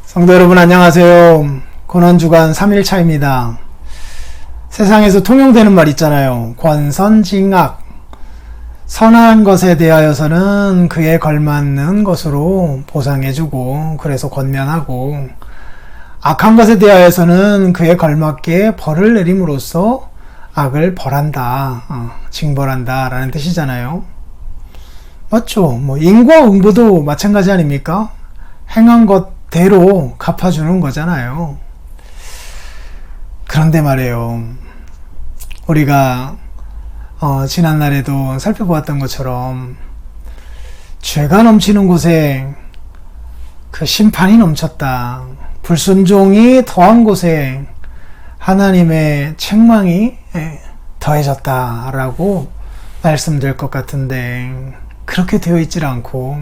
성도 여러분 안녕하세요. 고난주간 3일차입니다. 세상에서 통용되는 말 있잖아요. 권선징악. 선한 것에 대하여서는 그에 걸맞는 것으로 보상해주고 그래서 권면하고, 악한 것에 대하여서는 그에 걸맞게 벌을 내림으로써 악을 벌한다, 징벌한다 라는 뜻이잖아요. 맞죠? 인과 응보도 마찬가지 아닙니까? 행한 것대로 갚아주는 거잖아요. 그런데 말이에요, 우리가 지난날에도 살펴보았던 것처럼 죄가 넘치는 곳에 그 심판이 넘쳤다, 불순종이 더한 곳에 하나님의 책망이 더해졌다 라고 말씀드릴 것 같은데, 그렇게 되어 있질 않고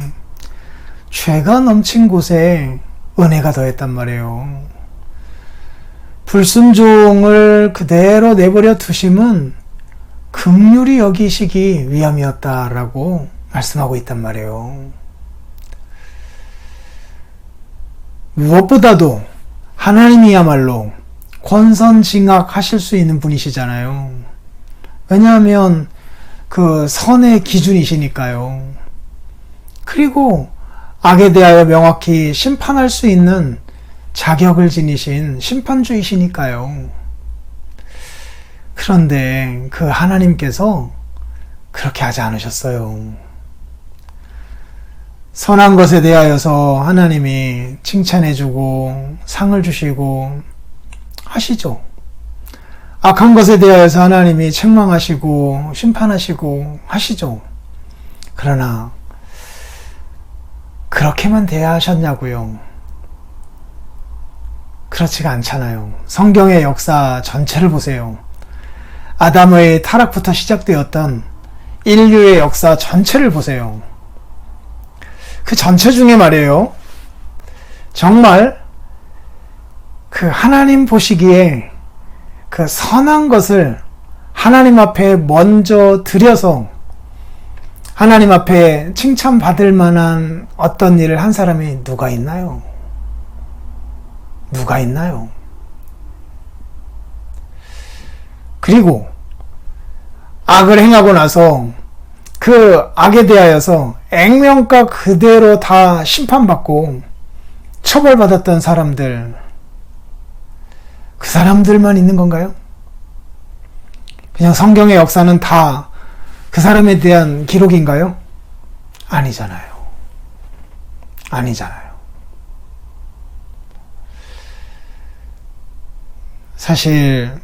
죄가 넘친 곳에 은혜가 더했단 말이에요. 불순종을 그대로 내버려 두심은 긍휼히 여기시기 위함이었다라고 말씀하고 있단 말이에요. 무엇보다도 하나님이야말로 권선징악 하실 수 있는 분이시잖아요. 왜냐하면 그 선의 기준이시니까요. 그리고 악에 대하여 명확히 심판할 수 있는 자격을 지니신 심판주이시니까요. 그런데 그 하나님께서 그렇게 하지 않으셨어요. 선한 것에 대하여서 하나님이 칭찬해주고 상을 주시고 하시죠. 악한 것에 대하여서 하나님이 책망하시고 심판하시고 하시죠. 그러나 그렇게만 대하셨냐고요? 그렇지가 않잖아요. 성경의 역사 전체를 보세요. 아담의 타락부터 시작되었던 인류의 역사 전체를 보세요. 그 전체 중에 말이에요, 정말 그 하나님 보시기에 그 선한 것을 하나님 앞에 먼저 드려서 하나님 앞에 칭찬받을 만한 어떤 일을 한 사람이 누가 있나요? 누가 있나요? 그리고 악을 행하고 나서 그 악에 대하여서 액면가 그대로 다 심판받고 처벌받았던 사람들, 그 사람들만 있는 건가요? 그냥 성경의 역사는 다 그 사람에 대한 기록인가요? 아니잖아요. 아니잖아요. 사실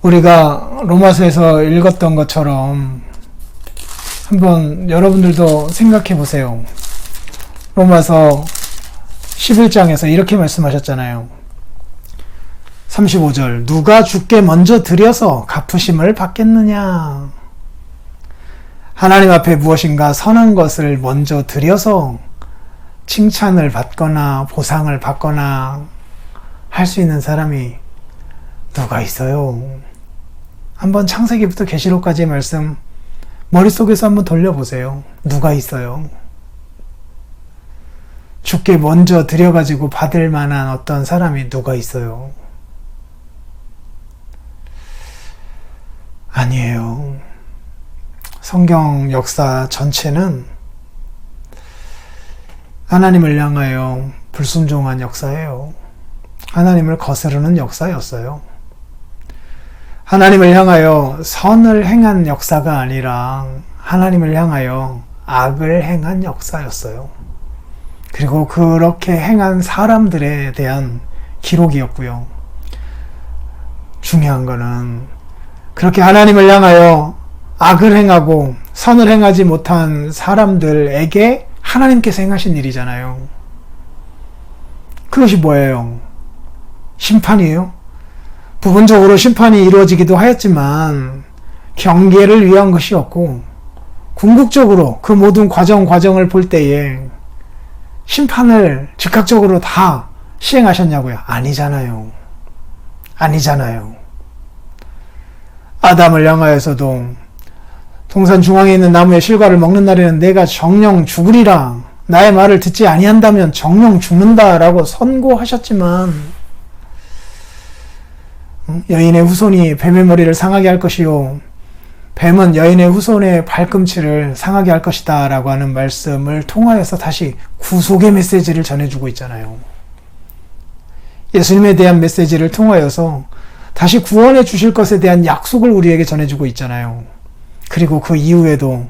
우리가 로마서에서 읽었던 것처럼 한번 여러분들도 생각해 보세요. 로마서 11장에서 이렇게 말씀하셨잖아요. 35절, 누가 주께 먼저 드려서 갚으심을 받겠느냐? 하나님 앞에 무엇인가 선한 것을 먼저 드려서 칭찬을 받거나 보상을 받거나 할 수 있는 사람이 누가 있어요? 한번 창세기부터 계시록까지의 말씀 머릿속에서 한번 돌려보세요. 누가 있어요? 주께 먼저 드려가지고 받을 만한 어떤 사람이 누가 있어요? 아니에요. 성경 역사 전체는 하나님을 향하여 불순종한 역사예요. 하나님을 거스르는 역사였어요. 하나님을 향하여 선을 행한 역사가 아니라 하나님을 향하여 악을 행한 역사였어요. 그리고 그렇게 행한 사람들에 대한 기록이었고요. 중요한 거는 그렇게 하나님을 향하여 악을 행하고 선을 행하지 못한 사람들에게 하나님께서 행하신 일이잖아요. 그것이 뭐예요? 심판이에요. 부분적으로 심판이 이루어지기도 하였지만 경계를 위한 것이었고, 궁극적으로 그 모든 과정을 볼 때에 심판을 즉각적으로 다 시행하셨냐고요? 아니잖아요. 아니잖아요. 아담을 향하여서도 동산 중앙에 있는 나무의 실과를 먹는 날에는 내가 정령 죽으리라 나의 말을 듣지 아니한다면 정령 죽는다라고 선고하셨지만 여인의 후손이 뱀의 머리를 상하게 할 것이요 뱀은 여인의 후손의 발꿈치를 상하게 할 것이다 라고 하는 말씀을 통하여서 다시 구속의 메시지를 전해주고 있잖아요. 예수님에 대한 메시지를 통하여서 다시 구원해 주실 것에 대한 약속을 우리에게 전해주고 있잖아요. 그리고 그 이후에도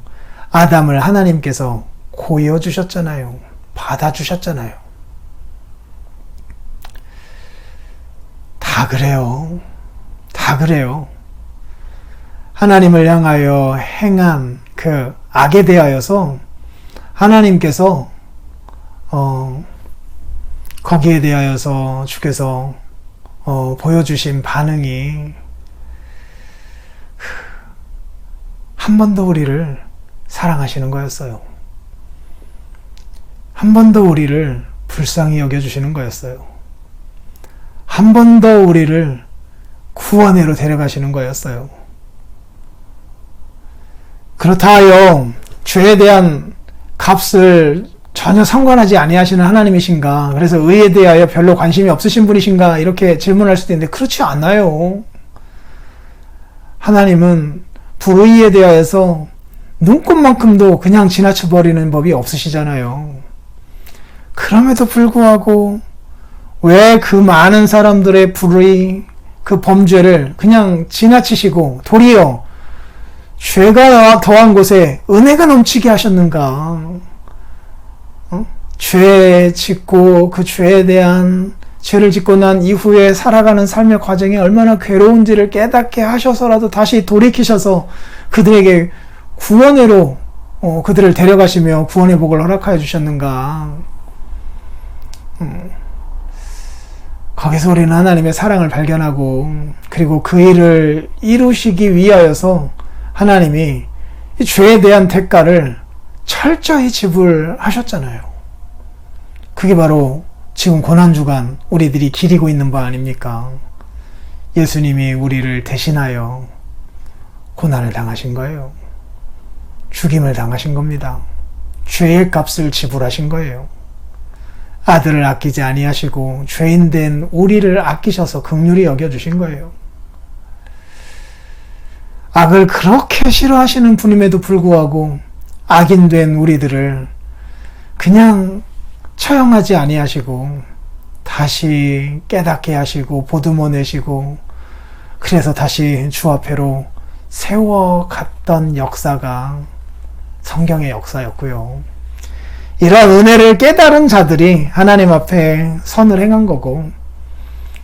아담을 하나님께서 고여주셨잖아요. 받아주셨잖아요. 다 그래요. 다 그래요. 하나님을 향하여 행한 그 악에 대하여서 하나님께서 거기에 대하여서 주께서 보여주신 반응이 한 번 더 우리를 사랑하시는 거였어요. 한 번 더 우리를 불쌍히 여겨주시는 거였어요. 한 번 더 우리를 구원회로 데려가시는 거였어요. 그렇다 하여 죄에 대한 값을 전혀 상관하지 아니하시는 하나님이신가? 그래서 의에 대하여 별로 관심이 없으신 분이신가? 이렇게 질문할 수도 있는데 그렇지 않아요. 하나님은 불의에 대하여서 눈곱만큼도 그냥 지나쳐버리는 법이 없으시잖아요. 그럼에도 불구하고 왜 그 많은 사람들의 불의, 그 범죄를 그냥 지나치시고 도리어 죄가 더한 곳에 은혜가 넘치게 하셨는가? 죄 짓고 그 죄에 대한 죄를 짓고 난 이후에 살아가는 삶의 과정이 얼마나 괴로운지를 깨닫게 하셔서라도 다시 돌이키셔서 그들에게 구원회로 그들을 데려가시며 구원의 복을 허락하여 주셨는가? 거기서 우리는 하나님의 사랑을 발견하고 그리고 그 일을 이루시기 위하여서 하나님이 이 죄에 대한 대가를 철저히 지불하셨잖아요. 그게 바로 지금 고난주간 우리들이 기리고 있는 바 아닙니까? 예수님이 우리를 대신하여 고난을 당하신 거예요. 죽임을 당하신 겁니다. 죄의 값을 지불하신 거예요. 아들을 아끼지 아니하시고 죄인된 우리를 아끼셔서 긍휼히 여겨주신 거예요. 악을 그렇게 싫어하시는 분임에도 불구하고 악인된 우리들을 그냥 처형하지 아니하시고 다시 깨닫게 하시고 보듬어 내시고 그래서 다시 주 앞에로 세워갔던 역사가 성경의 역사였고요. 이런 은혜를 깨달은 자들이 하나님 앞에 선을 행한 거고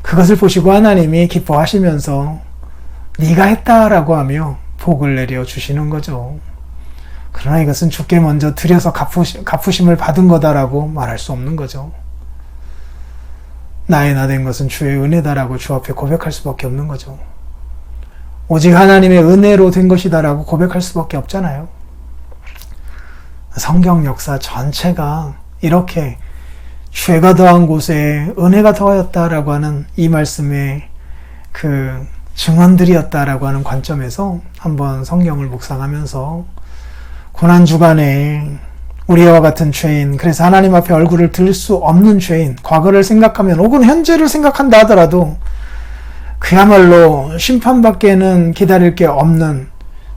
그것을 보시고 하나님이 기뻐하시면서 네가 했다라고 하며 복을 내려 주시는 거죠. 그러나 이것은 주께 먼저 드려서 갚으심을 받은 거다라고 말할 수 없는 거죠. 나의 나 된 것은 주의 은혜다라고 주 앞에 고백할 수밖에 없는 거죠. 오직 하나님의 은혜로 된 것이다라고 고백할 수밖에 없잖아요. 성경 역사 전체가 이렇게 죄가 더한 곳에 은혜가 더하였다라고 하는 이 말씀의 그 증언들이었다라고 하는 관점에서 한번 성경을 묵상하면서 고난주간에 우리와 같은 죄인, 그래서 하나님 앞에 얼굴을 들 수 없는 죄인, 과거를 생각하면 혹은 현재를 생각한다 하더라도 그야말로 심판밖에는 기다릴 게 없는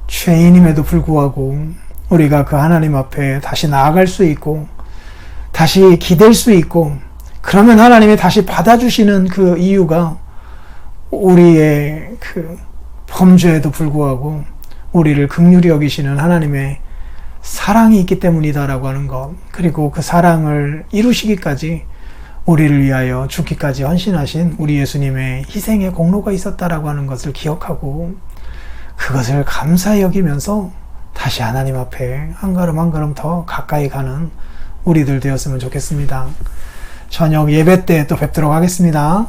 죄인임에도 불구하고 우리가 그 하나님 앞에 다시 나아갈 수 있고 다시 기댈 수 있고 그러면 하나님이 다시 받아주시는 그 이유가 우리의 그 범죄에도 불구하고 우리를 긍휼히 여기시는 하나님의 사랑이 있기 때문이다라고 하는 것, 그리고 그 사랑을 이루시기까지 우리를 위하여 죽기까지 헌신하신 우리 예수님의 희생의 공로가 있었다라고 하는 것을 기억하고 그것을 감사히 여기면서 다시 하나님 앞에 한 걸음 한 걸음 더 가까이 가는 우리들 되었으면 좋겠습니다. 저녁 예배 때 또 뵙도록 하겠습니다.